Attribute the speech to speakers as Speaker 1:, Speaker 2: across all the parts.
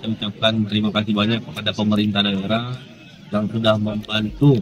Speaker 1: Saya ucapkan terima kasih banyak kepada pemerintah daerah yang sudah membantu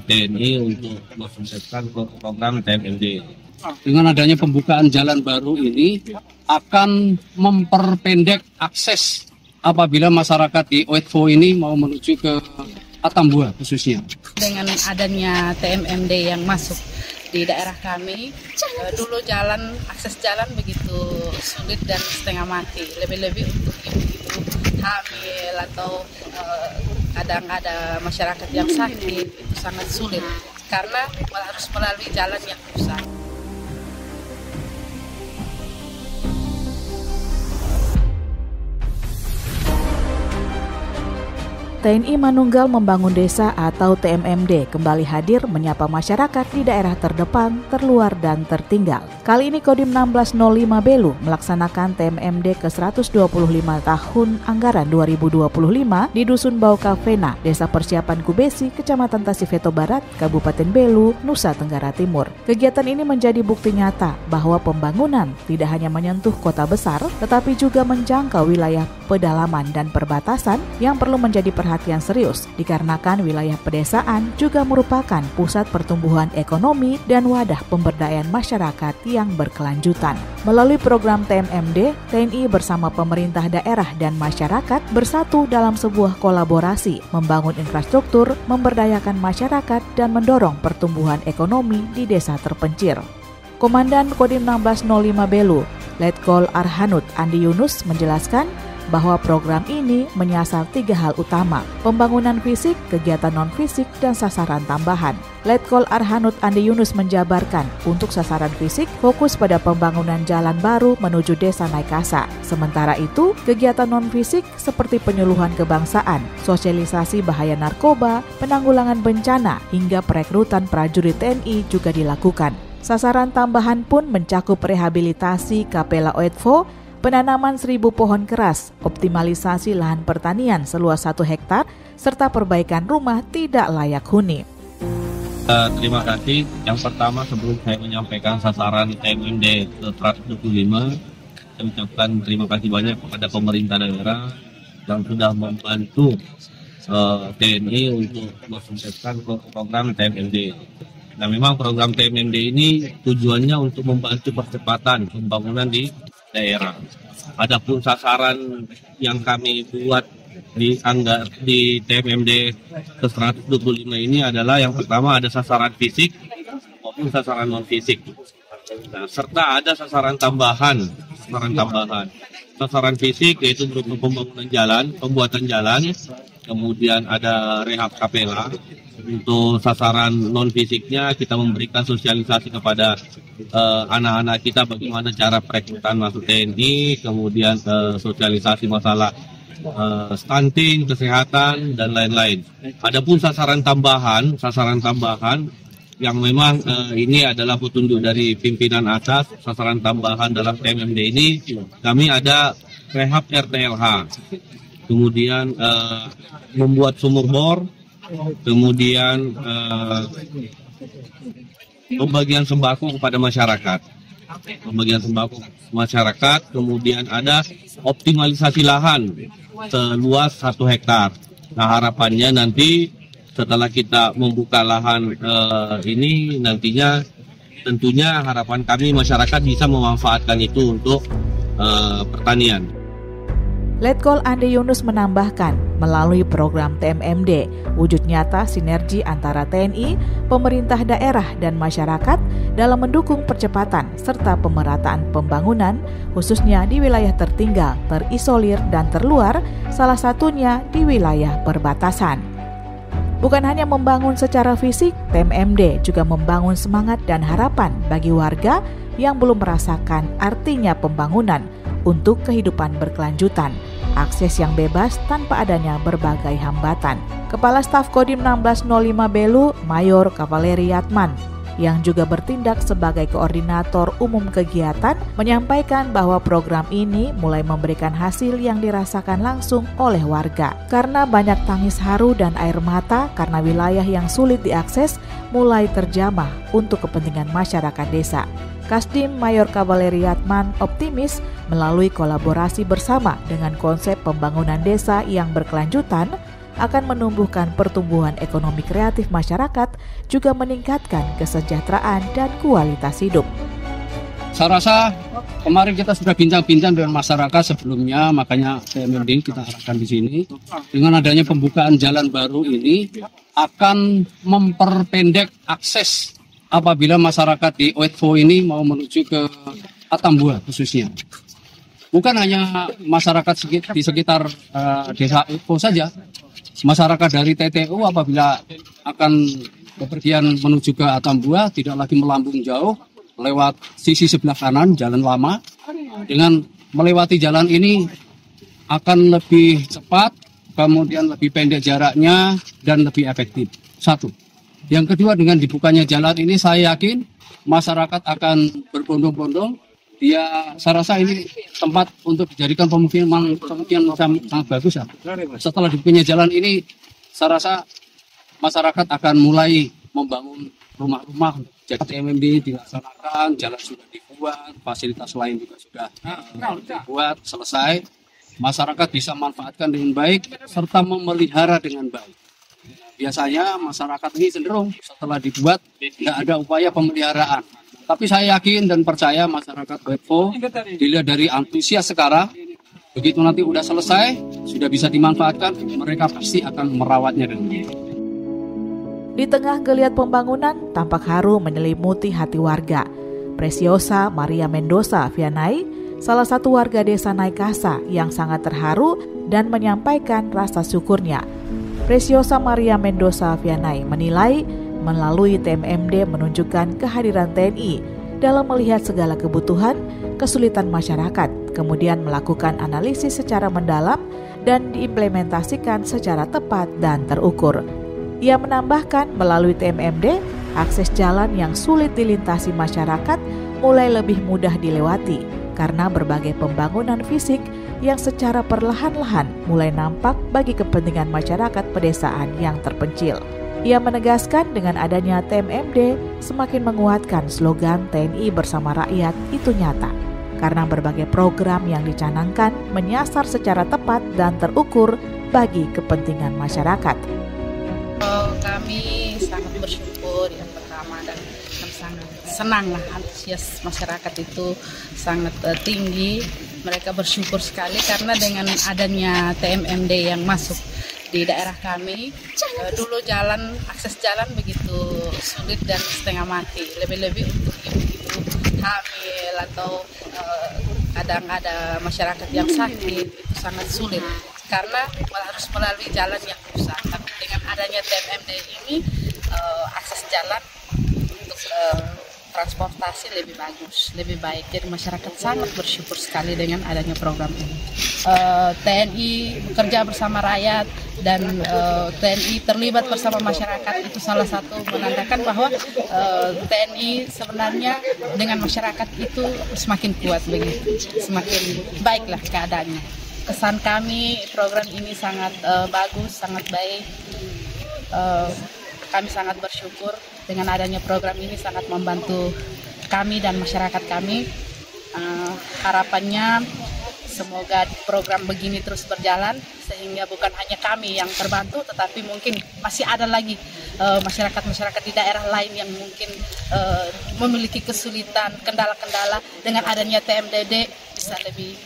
Speaker 1: TNI untuk mensukseskan program TMMD.
Speaker 2: Dengan adanya pembukaan jalan baru ini akan memperpendek akses apabila masyarakat di Oetvo ini mau menuju ke Atambua khususnya.
Speaker 3: Dengan adanya TMMD yang masuk di daerah kami, dulu akses jalan begitu sulit dan setengah mati. Lebih-lebih untuk ibu-ibu hamil atau kadang ada masyarakat yang sakit, itu sangat sulit karena harus melalui jalan yang rusak.
Speaker 4: TNI Manunggal Membangun Desa atau TMMD kembali hadir menyapa masyarakat di daerah terdepan, terluar, dan tertinggal. Kali ini Kodim 1605 Belu melaksanakan TMMD ke-125 tahun anggaran 2025 di Dusun Baukavena, Desa Persiapan Kubesi, Kecamatan Tasifeto Barat, Kabupaten Belu, Nusa Tenggara Timur. Kegiatan ini menjadi bukti nyata bahwa pembangunan tidak hanya menyentuh kota besar, tetapi juga menjangkau wilayah pedalaman dan perbatasan yang perlu menjadi perhatian serius dikarenakan wilayah pedesaan juga merupakan pusat pertumbuhan ekonomi dan wadah pemberdayaan masyarakat yang berkelanjutan. Melalui program TMMD, TNI bersama pemerintah daerah dan masyarakat bersatu dalam sebuah kolaborasi membangun infrastruktur, memberdayakan masyarakat dan mendorong pertumbuhan ekonomi di desa terpencil. Komandan Kodim 1605 Belu, Letkol Arhanud Andi Yunus menjelaskan bahwa program ini menyasar 3 hal utama, pembangunan fisik, kegiatan non-fisik, dan sasaran tambahan. Letkol Arhanud Andi Yunus menjabarkan, untuk sasaran fisik fokus pada pembangunan jalan baru menuju Desa Naikasa. Sementara itu, kegiatan non-fisik seperti penyuluhan kebangsaan, sosialisasi bahaya narkoba, penanggulangan bencana, hingga perekrutan prajurit TNI juga dilakukan. Sasaran tambahan pun mencakup rehabilitasi Kapela Oetvo, penanaman 1000 pohon keras, optimalisasi lahan pertanian seluas 1 hektar, serta perbaikan rumah tidak layak huni.
Speaker 1: Terima kasih. Yang pertama, sebelum saya menyampaikan sasaran TMMD ke-125, saya ucapkan terima kasih banyak kepada pemerintah daerah yang sudah membantu TNI untuk mensukseskan program TMMD. Nah, memang program TMMD ini tujuannya untuk membantu percepatan pembangunan di daerah. Adapun sasaran yang kami buat di TMMD ke-125 ini adalah yang pertama ada sasaran fisik maupun sasaran non fisik. Nah, serta ada sasaran tambahan. Sasaran fisik yaitu berupa pembangunan jalan, pembuatan jalan, kemudian ada rehab kapela. Untuk sasaran non fisiknya kita memberikan sosialisasi kepada anak-anak kita bagaimana cara perekrutan masuk TNI, kemudian sosialisasi masalah stunting, kesehatan, dan lain-lain. Adapun sasaran tambahan yang memang ini adalah petunjuk dari pimpinan atas, sasaran tambahan dalam TMMD ini kami ada rehab RTLH, kemudian membuat sumur bor, kemudian pembagian sembako kepada masyarakat. Kemudian ada optimalisasi lahan seluas 1 hektar. Nah, harapannya nanti setelah kita membuka lahan ini nantinya tentunya harapan kami masyarakat bisa memanfaatkan itu untuk pertanian.
Speaker 4: Letkol Andi Yunus menambahkan, melalui program TMMD, wujud nyata sinergi antara TNI, pemerintah daerah, dan masyarakat dalam mendukung percepatan serta pemerataan pembangunan, khususnya di wilayah tertinggal, terisolir, dan terluar, salah satunya di wilayah perbatasan. Bukan hanya membangun secara fisik, TMMD juga membangun semangat dan harapan bagi warga yang belum merasakan artinya pembangunan untuk kehidupan berkelanjutan, akses yang bebas tanpa adanya berbagai hambatan. Kepala Staf Kodim 1605 Belu, Mayor Kavaleri Yatman, yang juga bertindak sebagai koordinator umum kegiatan, menyampaikan bahwa program ini mulai memberikan hasil yang dirasakan langsung oleh warga. Karena banyak tangis haru dan air mata karena wilayah yang sulit diakses mulai terjamah untuk kepentingan masyarakat desa. Kasdim Mayor Kavaleri Yatman optimis melalui kolaborasi bersama dengan konsep pembangunan desa yang berkelanjutan akan menumbuhkan pertumbuhan ekonomi kreatif masyarakat, juga meningkatkan kesejahteraan dan kualitas hidup.
Speaker 2: Saya rasa kemarin kita sudah bincang-bincang dengan masyarakat sebelumnya, makanya TMMD kita arahkan di sini. Dengan adanya pembukaan jalan baru ini akan memperpendek akses apabila masyarakat di Oetvo ini mau menuju ke Atambua khususnya. Bukan hanya masyarakat di sekitar desa Oetvo saja, masyarakat dari TTU apabila akan bepergian menuju ke Atambua tidak lagi melambung jauh lewat sisi sebelah kanan jalan lama. Dengan melewati jalan ini akan lebih cepat, kemudian lebih pendek jaraknya dan lebih efektif. Satu. Yang kedua, dengan dibukanya jalan ini saya yakin masyarakat akan berbondong-bondong. Saya rasa ini tempat untuk dijadikan pemukiman sangat bagus ya. Setelah dibukanya jalan ini, saya rasa masyarakat akan mulai membangun rumah-rumah. Jadi TMMD dilaksanakan, jalan sudah dibuat, fasilitas lain juga sudah dibuat, selesai. Masyarakat bisa manfaatkan dengan baik serta memelihara dengan baik. Biasanya masyarakat ini cenderung setelah dibuat tidak ada upaya pemeliharaan. Tapi saya yakin dan percaya masyarakat Oetvo dilihat dari antusias sekarang, begitu nanti udah selesai, sudah bisa dimanfaatkan, mereka pasti akan merawatnya dengan baik.
Speaker 4: Di tengah geliat pembangunan, tampak haru menyelimuti hati warga. Preciosa Maria Mendoza Vianai, salah satu warga desa Naikasa yang sangat terharu dan menyampaikan rasa syukurnya. Preciosa Maria Mendoza Vianai menilai melalui TMMD menunjukkan kehadiran TNI dalam melihat segala kebutuhan, kesulitan masyarakat, kemudian melakukan analisis secara mendalam dan diimplementasikan secara tepat dan terukur. Ia menambahkan melalui TMMD, akses jalan yang sulit dilintasi masyarakat mulai lebih mudah dilewati karena berbagai pembangunan fisik yang secara perlahan-lahan mulai nampak bagi kepentingan masyarakat pedesaan yang terpencil. Ia menegaskan dengan adanya TMMD semakin menguatkan slogan TNI bersama rakyat itu nyata, karena berbagai program yang dicanangkan menyasar secara tepat dan terukur bagi kepentingan masyarakat.
Speaker 3: Kami sangat bersyukur yang pertama dan sangat senang lah, antusias masyarakat itu sangat tinggi. Mereka bersyukur sekali karena dengan adanya TMMD yang masuk di daerah kami, dulu akses jalan begitu sulit dan setengah mati, lebih-lebih untuk ibu-ibu hamil atau kadang ada masyarakat yang sakit, itu sangat sulit karena harus melalui jalan yang rusak. Tapi dengan adanya TMMD ini akses jalan untuk transportasi lebih bagus, lebih baik. Jadi masyarakat sangat bersyukur sekali dengan adanya program ini. TNI bekerja bersama rakyat dan TNI terlibat bersama masyarakat, itu salah satu menandakan bahwa TNI sebenarnya dengan masyarakat itu semakin kuat begitu, semakin baiklah keadaannya. Kesan kami program ini sangat bagus, sangat baik. Kami sangat bersyukur dengan adanya program ini, sangat membantu kami dan masyarakat kami. Harapannya semoga program begini terus berjalan sehingga bukan hanya kami yang terbantu, tetapi mungkin masih ada lagi masyarakat-masyarakat di daerah lain yang mungkin memiliki kesulitan, kendala-kendala. Dengan adanya TMDD bisa lebih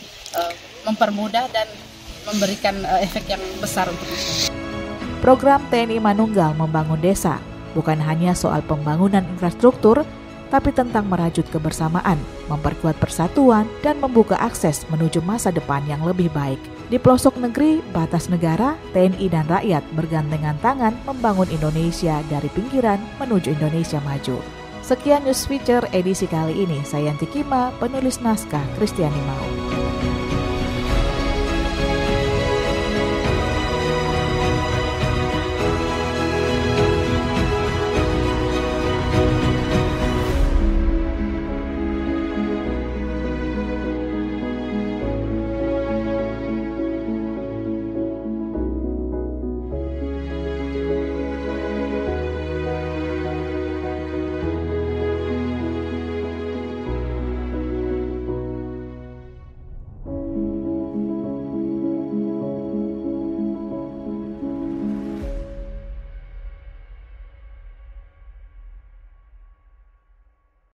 Speaker 3: mempermudah dan memberikan efek yang besar untuk kita.
Speaker 4: Program TNI Manunggal Membangun Desa bukan hanya soal pembangunan infrastruktur, tapi tentang merajut kebersamaan, memperkuat persatuan, dan membuka akses menuju masa depan yang lebih baik. Di pelosok negeri, batas negara, TNI dan rakyat bergandengan tangan membangun Indonesia dari pinggiran menuju Indonesia maju. Sekian News Feature edisi kali ini. Saya Yanti Kima, penulis naskah Kristiani Mau.